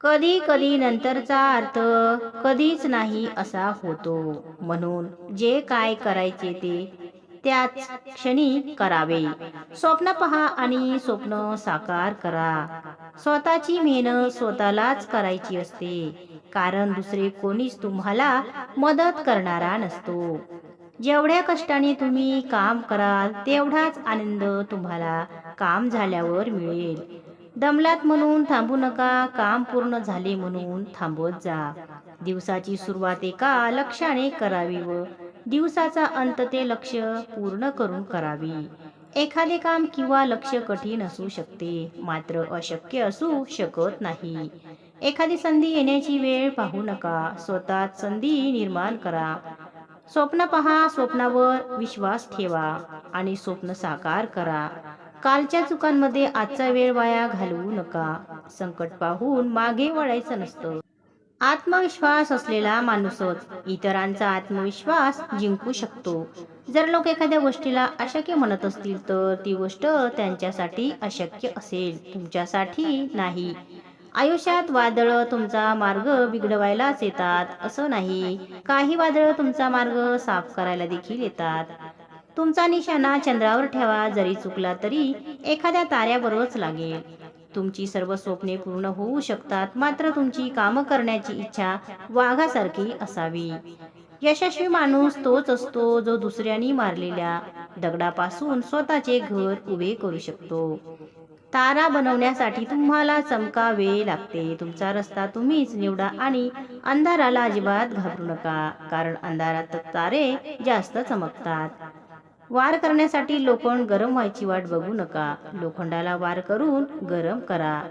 कधी कधी नंतरचा अर्थ कधीच नाही असा होतो. म्हणून जे काय करायचे ते त्याच क्षणी करावे. स्वप्न पहा आणि स्वप्न साकार करा. स्वतःची मेहनत स्वतःलाच करायची असते, कारण दुसरे कोणीच तुम्हाला मदत करणारा नसतो. जेवढ्या कष्टाने तुम्ही काम कराल तेवढाच आनंद तुम्हाला काम झाल्यावर मिळेल. दमलात म्हणून थांबू नका, काम पूर्ण झाले म्हणून थांबवत जा. दिवसाची सुरुवात एका लक्ष्याने करावी व दिवसाचा अंत ते लक्ष्य पूर्ण करून करावी. एखादे काम किंवा लक्ष्य कठीण असू शकते, मात्र अशक्य असू शकत नाही. एखादी संधी येण्याची वेळ पाहू नका, स्वतःच संधी निर्माण करा. स्वप्न पहा, स्वप्नावर विश्वास ठेवा आणि स्वप्न साकार करा. कालच्या चुकांमध्ये आजचा वेळ वाया घालवू नका. संकट पाहून मागे वळायचं नसतं. आत्मविश्वास असलेला माणूसच इतरांचा आत्मविश्वास जिंकू शकतो. जर लोक एखाद्या गोष्टीला अशक्य म्हणत असतील तर ती गोष्ट त्यांच्यासाठी अशक्य असेल, तुमच्यासाठी नाही. आयुष्यात वादळं तुमचा मार्ग बिघडवायलाच येतात असं नाही. काही वादळं तुमचा मार्ग साफ करायला देखील येतात. तुमचा निशाणा चंद्रावर ठेवा, जरी चुकला तरी एखाद्या ताऱ्यावरच लागेल. तुमची सर्व स्वप्ने पूर्ण होऊ शकतात, मात्र तुमची कामं करण्याची इच्छा वाघासारखी असावी. यशस्वी माणूस तोच असतो जो दुसऱ्यांनी मारलेल्या दगडापासून स्वतःचे घर उभे करू शकतो. तारा बनवण्यासाठी तुम्हाला चमकावे लागते. तुमचा रस्ता तुम्हीच निवडा आणि अंधाराला अजिबात घाबरू नका, कारण अंधारात तारे जास्त चमकतात. वार करण्यासाठी लोखंड गरम व्हायची वाट बघू नका, लोखंडाला वार करून गरम करा.